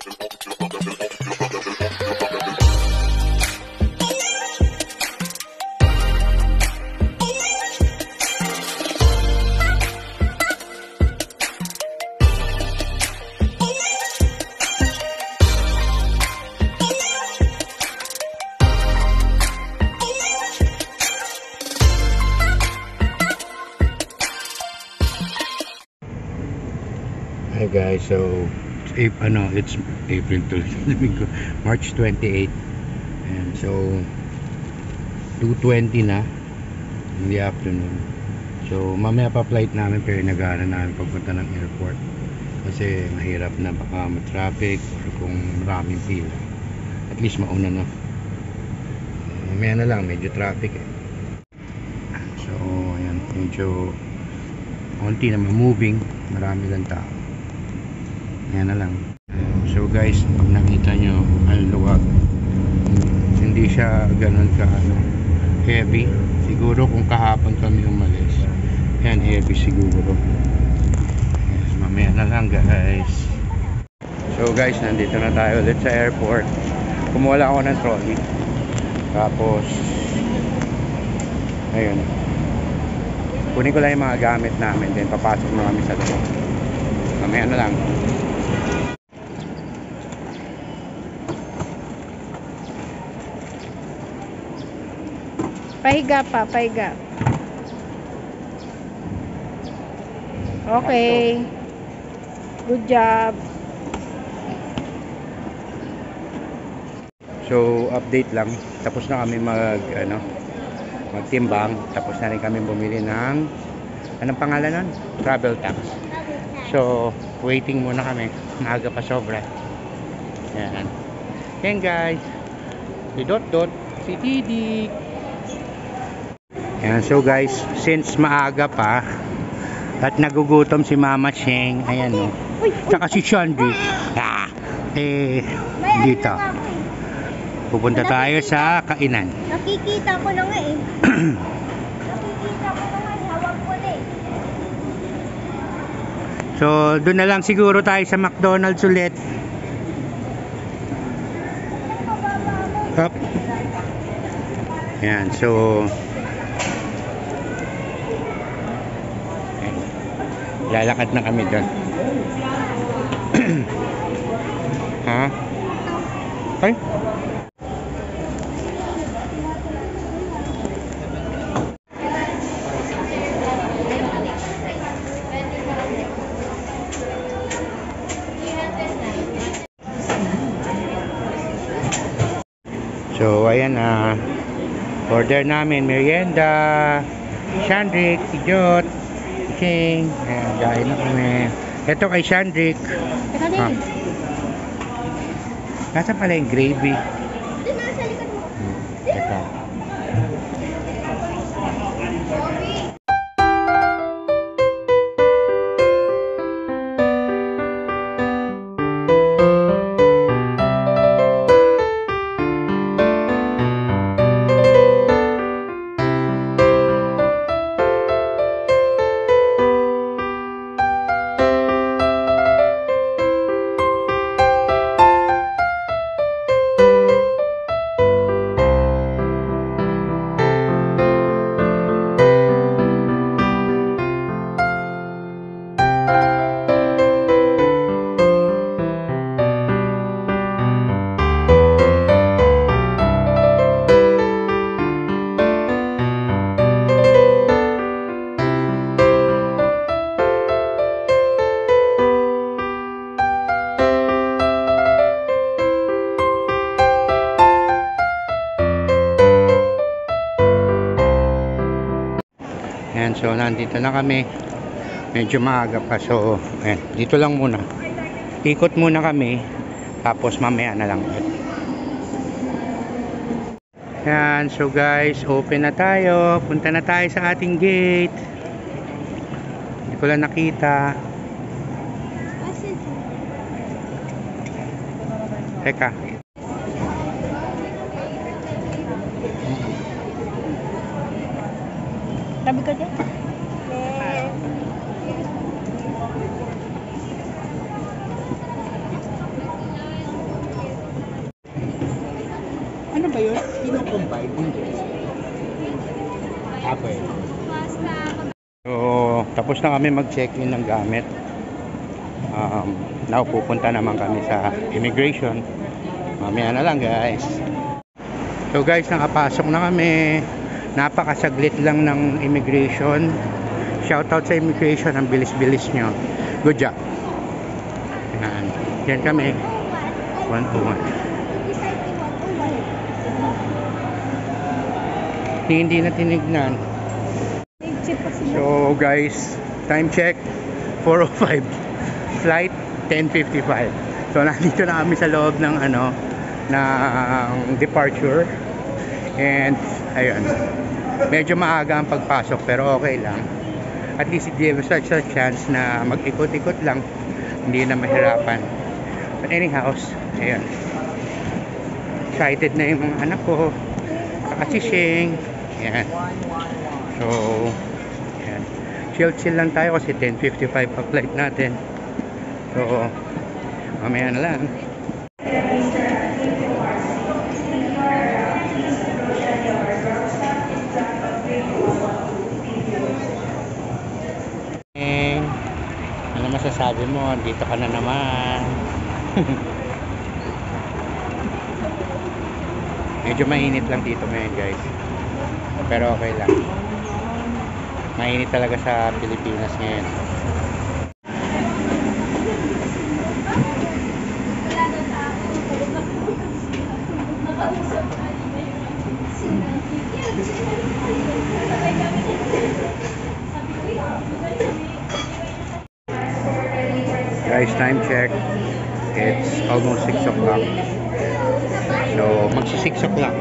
Hi guys, so it's April 2, March 28, and so 2:20 na in the afternoon. So mamaya pa flight namin, pero nag-aaral namin pagpunta ng airport kasi mahirap na, baka ma-traffic or kung maraming pila, at least mauna na. Mamaya na lang, medyo traffic eh. So ayan, medyo konti na moving, marami lang tao. Yan na lang. So guys, pag nakita nyo ang luwag, hindi siya ganun ka heavy. Siguro kung kahapon kami umalis, yan, heavy siguro. Yes, mamaya na lang guys. So guys, nandito na tayo ulit sa airport. Kumuha lang ako ng trolley, tapos ayun, kunin ko lang yung mga gamit namin, then papasok na kami sa loob. Mamaya na lang. Pahiga pa, pahiga. Okay. Good job. So, update lang. Tapos na kami magtimbang. Tapos na rin kami bumili ng anong pangalan nun? Travel tax. So, waiting muna kami. Maaga pa sobra. Yan. Yan guys. Si Dot, si Didi. Yan, so guys, since maaga pa at nagugutom si Mama Sheng, ayan o, tsaka si Shandy, dito pupunta tayo sa kainan. Nakikita ko na nga eh. Nakikita ko na nga, hawak ko na eh. So doon na lang siguro tayo sa McDonald's ulit. Up. Yan, so lalakad na kami doon. Ha? Ay? So ayan na, order namin merienda. Shandrick, Ijot, King, ayan, kain na kami. Ito kay Shandrick. Nasa pala yung gravy. Teka. Ayan, so nandito na kami. Medyo maaga pa, so ayan, dito lang muna. Ikot muna kami, tapos mamaya na lang. Ayan, so guys, open na tayo. Punta na tayo sa ating gate. Hindi ko lang nakita. Teka. Tabi ka dyan? Ano ba yun? Kino-combine? Hindi. Pwede. So, tapos na kami mag-check-in ng gamit. Now, pupunta naman kami sa immigration. Mamaya na lang, guys. So, guys, nakapasok na kami. Napakasaglit lang ng immigration. Shoutout sa immigration. Ang bilis-bilis nyo. Good job. Yan. Yan kami. 101. Hindi na tinignan. So guys, time check 4:05, flight 10:55. So nandito na kami sa loob ng ng departure. And ayun, medyo maaga ang pagpasok pero okay lang. At least give us a chance na mag-ikot-ikot lang, hindi na mahirapan. But anyhow, ayun, excited na yung mga anak ko, saka si Shing. Yan. So, yan. Chill lang tayo kasi 10:55 pa flight natin. So, mamaya na lang. Ano masasabi mo? Dito ka na naman. Medyo mainit lang dito ngayon, guys. Pero okay lang. Mainit talaga sa Pilipinas ngayon. Guys, time check. It's almost 6 o'clock. So, magsa 6 o'clock.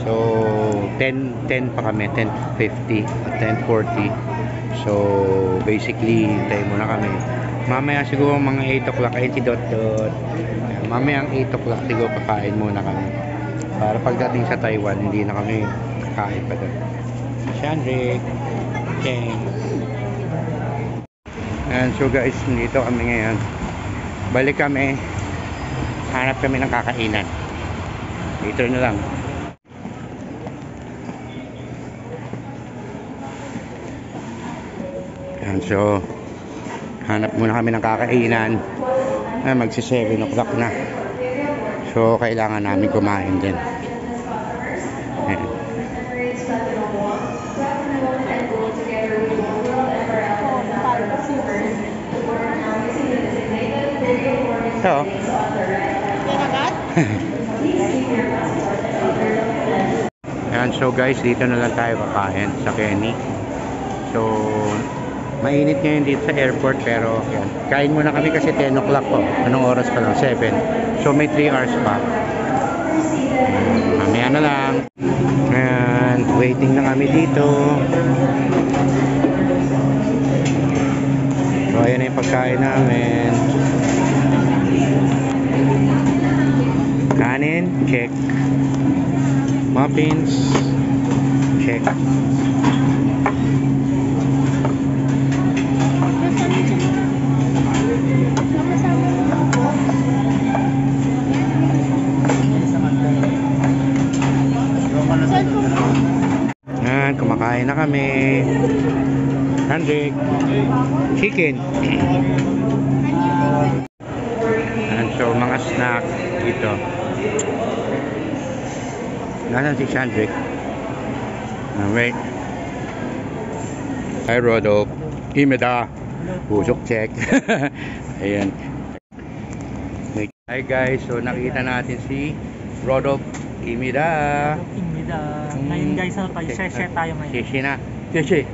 So, 10 pa kami, 10:50 at 10:40. So, basically, hintay muna kami. Mamaya siguro mga 8 o'clock, ayun si Dot. Mamaya ang 8 o'clock, siguro kakain muna kami. Para pagdating sa Taiwan, hindi na kami kakain pa doon. Shandrick, Cheng. And so guys, dito kami ngayon. Balik kami. Hanap kami ng kakainan. Later na lang. And so, hanap muna kami ng kakainan. Magsi 7 o'clock na. So, kailangan namin kumain din. Ayan. Ito. Ayan, so guys, dito na lang tayo kakain sa Kenny. So, mainit ngayon dito sa airport pero yan. Kain muna kami kasi 10 o'clock po. Anong oras pa lang? 7. So, may 3 hours pa. Mamaya na lang. And waiting na kami dito. So, ayan na yung pagkain namin. Kanin, check. Muffins, check. Yan, kumakain na kami. Hendrik, chicken. And so, mga snack dito. Nasaan si Hendrik? Wait. Hi, Rodolph. Imeda. Pusok check. Ayan. Hi guys, so nakita natin si Rodolph Imeda. Ngayon guys, share tayo ngayon. Share na. Share.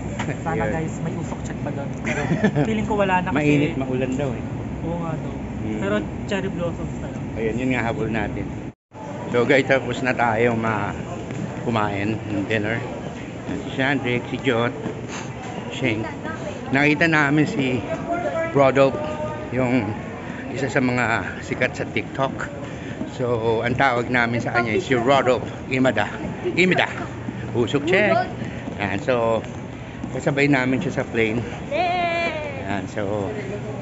Sana guys, may usok check pa doon. Pero feeling ko wala na kasi. Mainit, maulan daw eh. Oo nga daw. Pero cherry blossoms tayo. Ayan, yun nga habol natin. So guys, tapos na tayo kumain ng dinner. Si Shandrick, si Jot, Sheng. Nakita namin si Rodolph, yung isa sa mga sikat sa TikTok. So, ang tawag namin sa kanya is si Rodolph Imeda. Usok check. Ayan, so, kasabay namin siya sa plane. Ayan, so,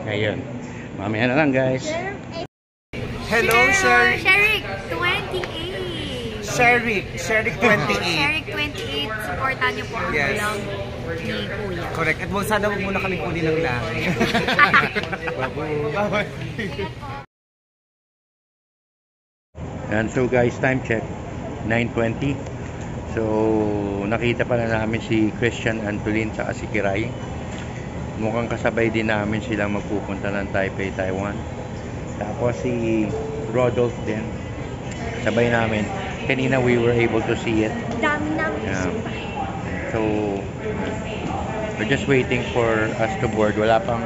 ayun. Mamaya na lang guys. Hello, sir. Sherrick, 28. Sherik 28. Eric 28, supportan niyo po ang Yes. vlog ni Kuya. Correct. At sana huwag muna kami kunin ng langit. Bye-bye. And so guys, time check 9:20. So nakita pala namin si Christian Antolin at si Kiray. Mukhang kasabay din namin silang magpupunta ng Taipei, Taiwan. Tapos si Rodolph din. Sabay namin. Kanina we were able to see it. Dami namin Yeah. sumpay. So we're just waiting for us to board. Wala pang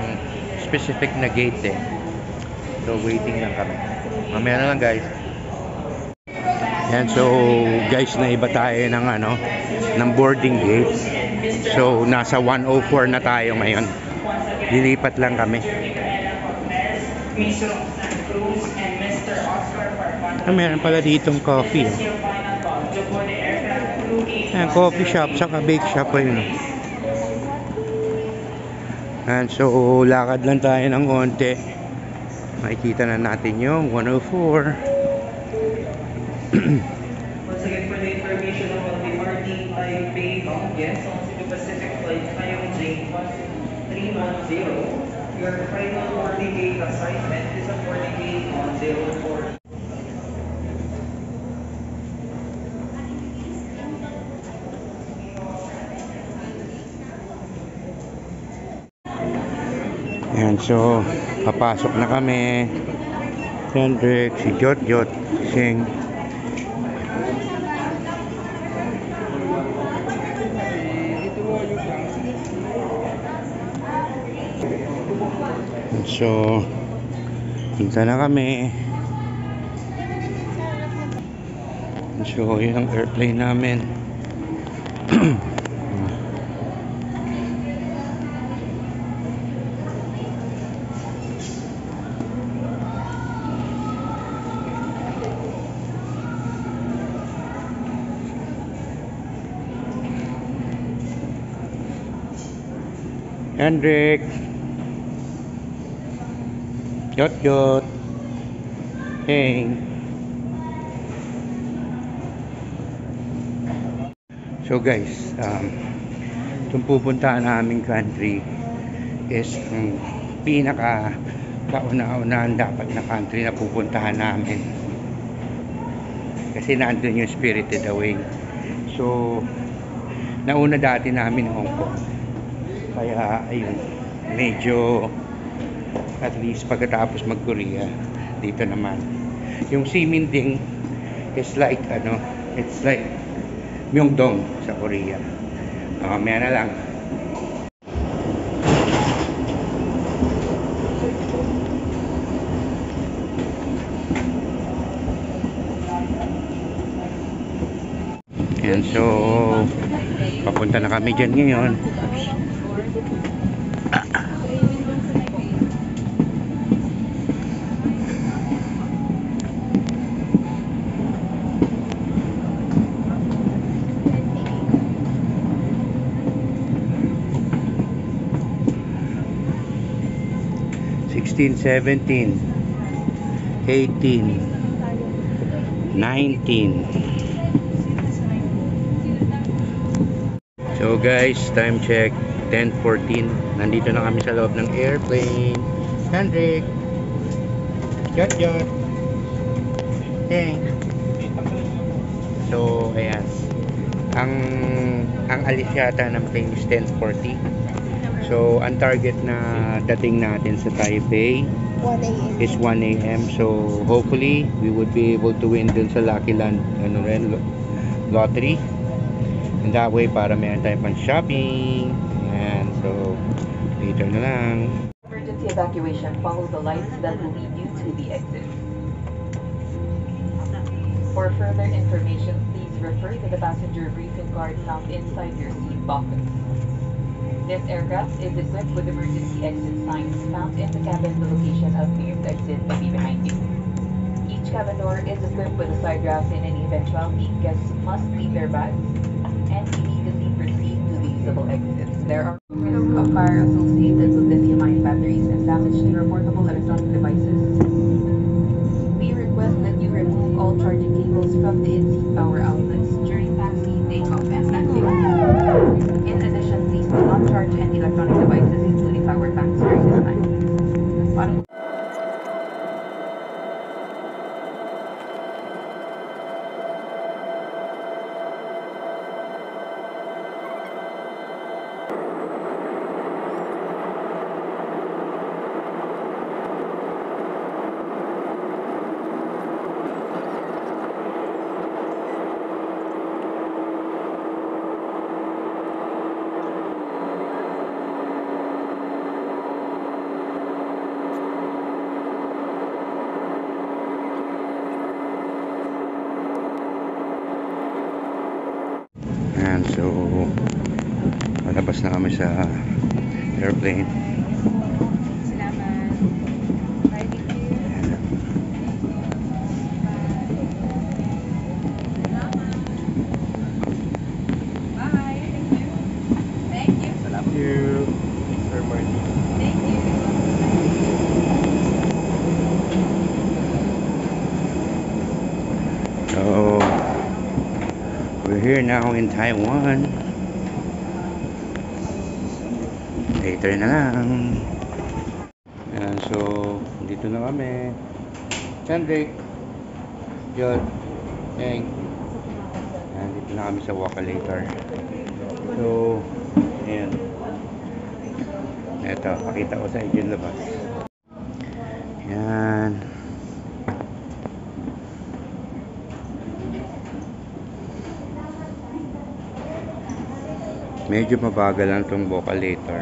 specific na gate eh. So waiting lang kami. Mamaya na lang guys. And so guys, naiba tayo ng boarding gate. So nasa 104 na tayo ngayon. Lilipat lang kami. Meron pala ditong coffee. Coffee shop, saka bake shop pa yun. And so lakad lang tayo ng konti. Makikita na natin yung 104. Once again, for the information of the departing Taipei bound guests on the Pacific flight J1310, your final boarding gate assignment is a boarding gate 104. Ayan, so papasok na kami. Hendrik, si Jot, Sing. So punta na kami. So yun ang airplane namin. Hendrik, Jot, hey. So guys, itong pupuntahan naming country is ang pinaka kauna-unahan dapat na country na pupuntahan namin. Kasi nandun yung Spirited Away. So, nauna dati namin Hong Kong. Kaya ayun, medyo at least pagkatapos mag-Korea, dito naman yung Siminding is like it's like Myeongdong sa Korea. Mamaya na lang. And so papunta na kami dyan ngayon. $16, $17, $18, $19. So guys, time check 10:14. Nandito na kami sa loob ng airplane. Hendrik, Jot. Hey. So ayan, ang alis yata ng plane is 10:40. So ang target na dating natin sa Taipei 1 a.m. is 1 a.m. So hopefully we would be able to win dun sa Lucky Land lottery. And that way para meron tayong pang shopping. And so later na lang. Emergency evacuation, follow the lights that will lead you to the exit. For further information, please refer to the passenger briefing card found inside your seat pockets. This aircraft is equipped with emergency exit signs found in the cabin. The location of the exit may be behind you. Each cabin door is equipped with a side draft. In any eventuality, guests must leave their bags and immediately proceed to the usable exits. There are risks of fire associated with lithium-ion batteries and damage to your portable electronic devices. We request that you remove all charging cables from the in-seat power kami sa airplane. Salamat. Bye, thank you. Bye. Thank you. Thank you. Sir Marty. Thank you. So, we're here now in Taiwan. Later na lang. Ayan, so, dito na kami. Chandrik. Yun. Yang. Ayan, dito na kami sa Waka later. So, ayan. Eto, pakita ko sa inyo yung labas. Ayan. Medyo mabagal lang itong vocalator.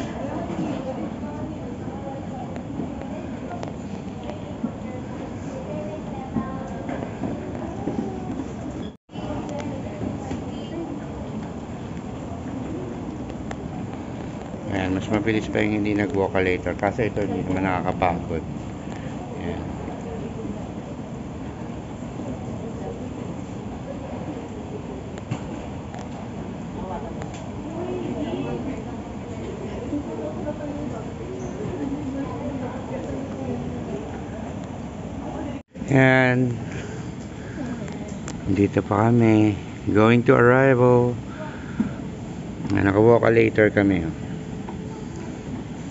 Ayan, mas mabilis pa yung hindi nag-vocalator kasi ito hindi naman nakakapagod. Ayan. Ayan. Dito pa kami. Going to arrival. Naka-vocalator kami.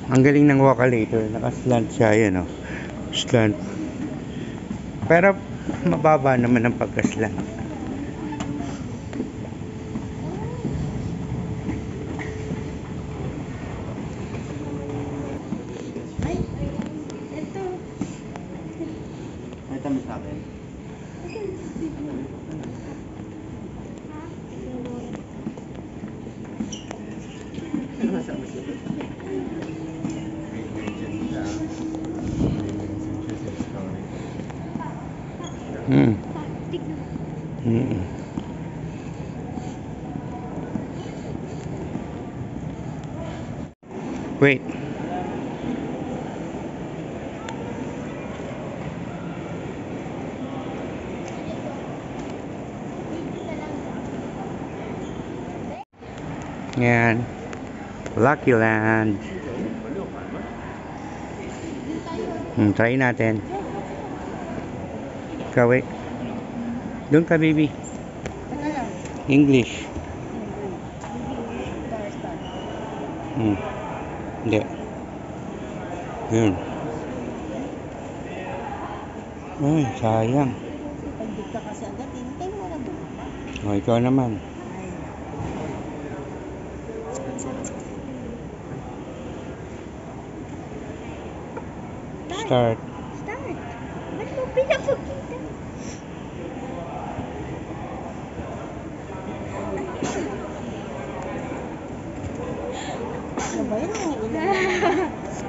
Ang galing ng vocalator. Naka-slant siya. Yan, oh. Slant. Pero mababa naman ang pagka-slant. Ay, ito. May tamis sa akin. Wait. Yan. Lucky Land. Try natin. Ikaw, wait. Doon ka, baby. Teka lang. English. Hindi. Yun. Ay, sayang. Pag-dig ka kasi agad, hintay mo na bumaba. O, ikaw naman. Start. Start. Ba't mo pinapagkita? Ano ba yun?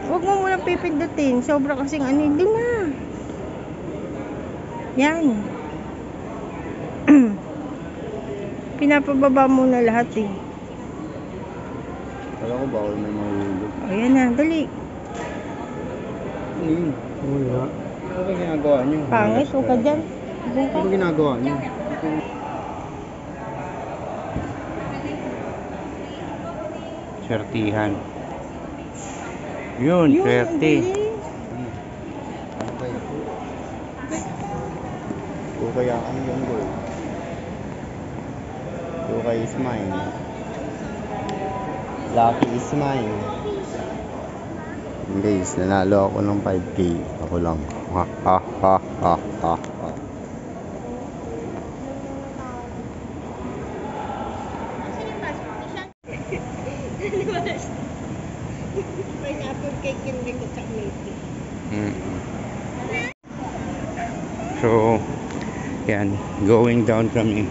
Huwag mo muna pipindutin. Sobra kasing ano. Hindi na. Yan. Pinapababa muna lahat eh. Kala ko bawal may mahulog. O yan na. Dali. Ano yun? Wala. Ano ba ginagawa niyo? Pangit. Huwag ka dyan. Doon ka. Ano ginagawa niyo? Swertihan. Yun, swerte. Ano ba yun? Okay, ano yung goal? Okay is mine. Lucky is mine. Guys, nanalo ako ng 5K. Ako lang. Ha ha ha ha ha ha. Pineapple cake yung liko chocolate. So, yan. Going down kami.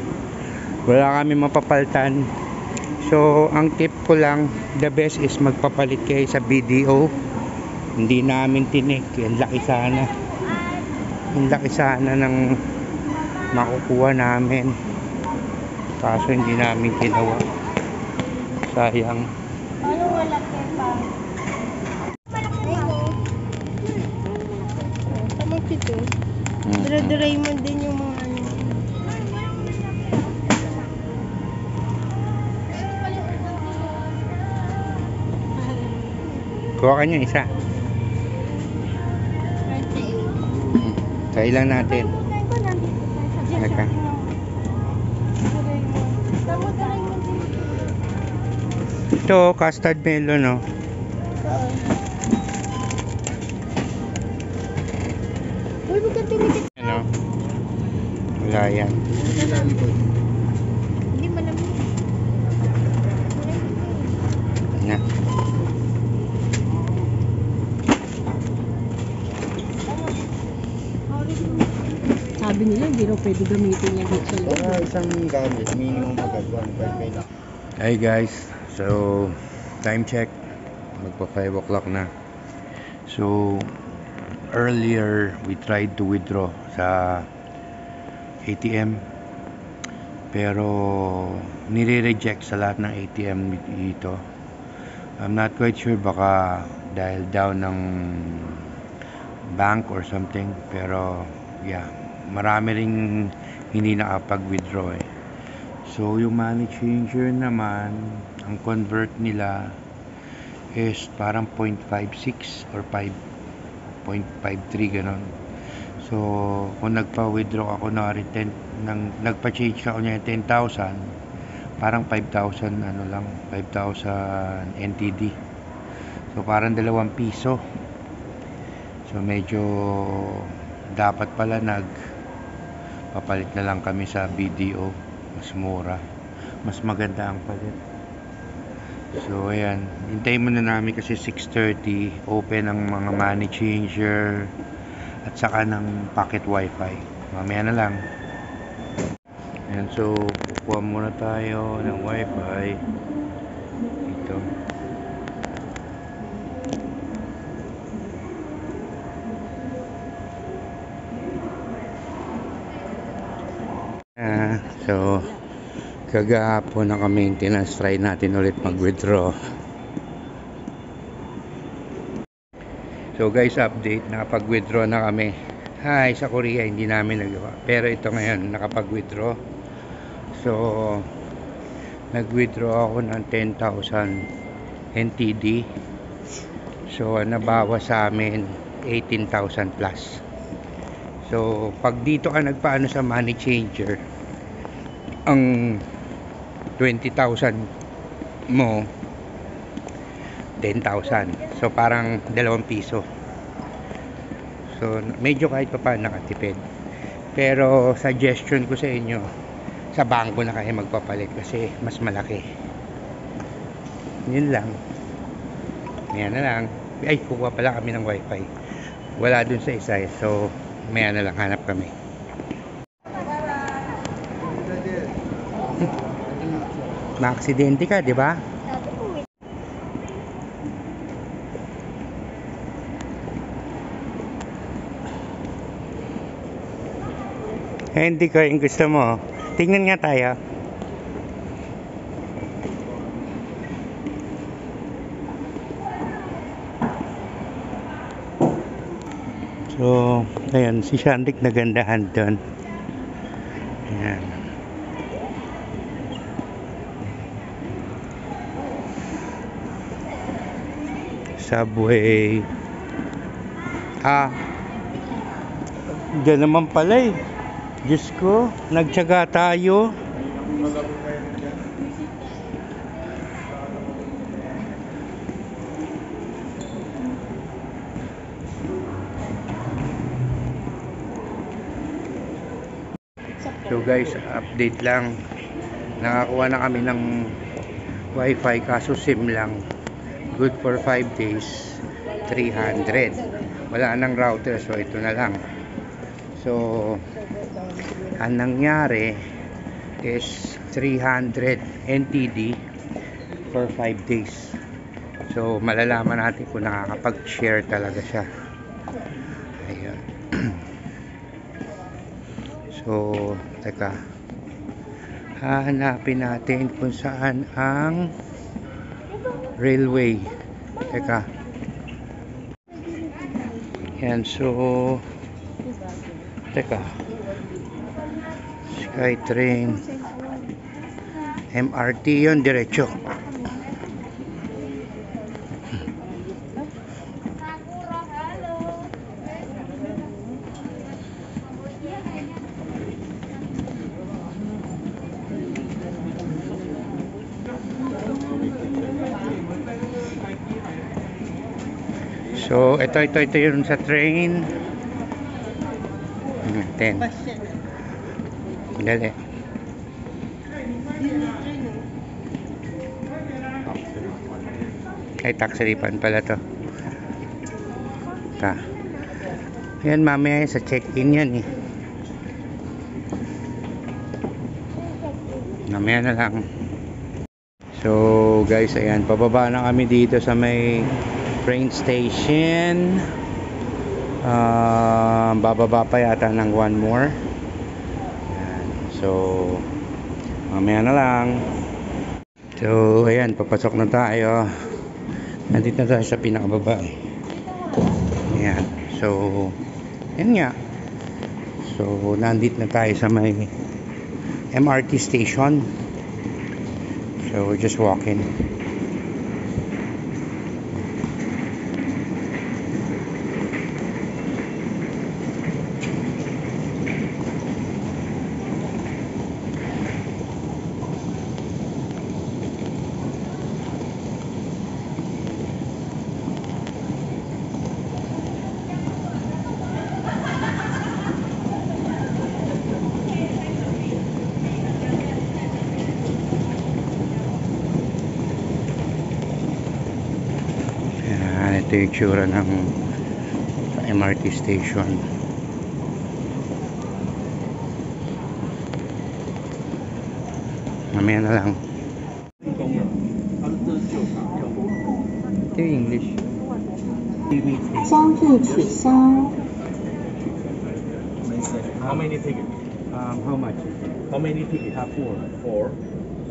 Wala kami mapapaltan. So, ang tip ko lang, the best is magpapalit kayo sa BDO. Hindi namin tinik. Ang laki sana. Ang laki sana ng makukuha namin. Kaso hindi namin ginawa. Sayang. Ano nga malaki pa. Malaki pa. Tamang pito. Dire-diray mo din yung mga ano. Kuha ka niyo isa. Try lang natin. Teka. Ito, custard melon, no? Uy, huwag kang tumitik. Ano? Wala yan. Hindi malamig. Na. Sabi nila, hindi raw pwede gamitin yung sa loob. Wala isang gamit, minimum agad 1.5 na. Hey guys, so time check, magpa 5 o'clock na. So earlier we tried to withdraw sa ATM, pero nire-reject sa lahat ng ATM dito. I'm not quite sure, baka dahil down ng bank or something, pero yeah, marami ring hindi nakapag-withdraw eh. So yung money changer naman, ang convert nila is parang 0.56 or 5.53 ganon. So kung nagpa-withdraw ako na nagpa-change ako niya 10,000, parang 5,000 ano lang, 5,000 NTD. So parang 2 piso. So medyo dapat pala papalit na lang kami sa BDO, mas mura, mas maganda ang palit. So ayan, hintayin muna namin kasi 6:30 open ang mga money changer at saka ng pocket wifi. Mamaya na lang. Ayan, so kukuha muna tayo ng wifi dito. So kagahapon naka-maintenance, try natin ulit mag-withdraw. So guys, update, nakapag-withdraw na kami. Hi, sa Korea hindi namin nagawa, pero ito ngayon nakapag-withdraw. So nag-withdraw ako ng 10,000 NTD. So nabawa sa amin 18,000 plus. So pag dito ka nagpaano sa money changer, ang 20,000 mo 10,000, so parang 2 piso. So medyo kahit pa paano nakatipid, pero suggestion ko sa inyo, sa bangko na kayo magpapalit kasi mas malaki. Yun lang. Maya na lang. Ay, kukuha pala kami ng wifi, wala dun sa isa, so maya na lang hanap kami. Na-aksidente ka, di ba? Hindi ko yung gusto mo. Tingnan nga tayo. So, ayan, si Shandik nagandahan doon. Ayan. Subway. Diyan naman pala eh. Diyos ko, nagtiyaga tayo. So guys, update lang. Nakakuha na kami ng wifi, kaso SIM lang. Good for 5 days, 300. Wala nang router, so ito na lang. So ang nangyari is 300 NTD for 5 days. So malalaman natin kung nakakapag-share talaga siya. Ayun. So teka, hahanapin natin kung saan ang railway. Teka. Yan, so teka. Skytrain. MRT yun, diretso. So, ito yun sa train. 10. Dali. Ay, taxi-ripan pala to. Ayan, mamaya sa check-in yan eh. Mamaya na lang. So, guys, ayan. Pababa na kami dito sa may train station. Bababa pa yata ng one more. Ayan. So, mamaya na lang. So, ayan, papasok na tayo. Nandito na tayo sa pinakababa eh. Ayan. So, ayan nga. So, nandito na tayo sa may MRT station. So, we're just walking. Ito yung tsura ng MRT station. Mamaya na lang. Ito yung English. 将欲取消。 How many tickets? How much? How many tickets? Have 4. Four.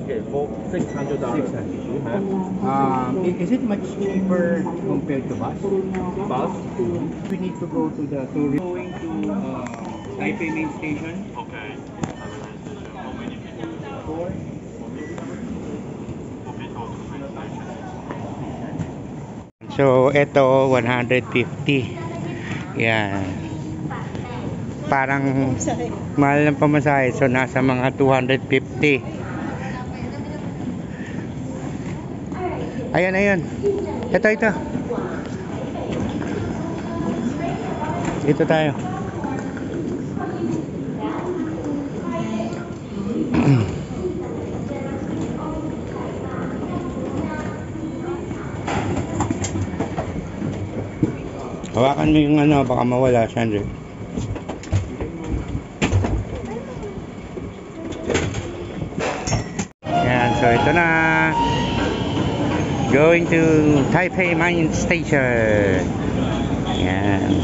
Okay, for $600. You have Is it much cheaper compared to bus? bus. We need to go to the tourist. Going to Taipei main station. Okay. How many people? 4. So, ito 150. Yan. Parang mahal ng pamasahe. So, nasa mga 250. Ayan. Ito. Dito tayo. Hawakan mo yung ano, baka mawala, Sandra. Yan, so ito na. Going to Taipei Main Station. Yan.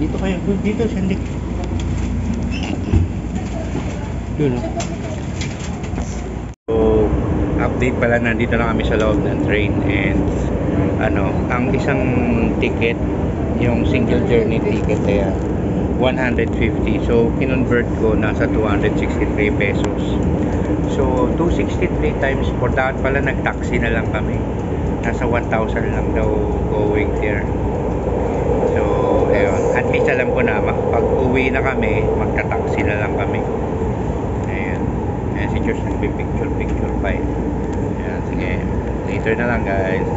Dito kayo, dito Sandy. Yun. So, update pala, nandito na kami sa loob ng train and ang isang ticket, yung single journey ticket ay 150. So, kinonvert ko nasa 263 pesos. So, 263 times 4, dapat pala nag-taxi na lang kami. Nasa 1,000 lang daw going there. So, ayun. At least alam ko na, pag uwi na kami, magta-taxi na lang kami. Ayan. Ayan si George nagpipicture pa eh. Ayan, sige. Later na lang guys.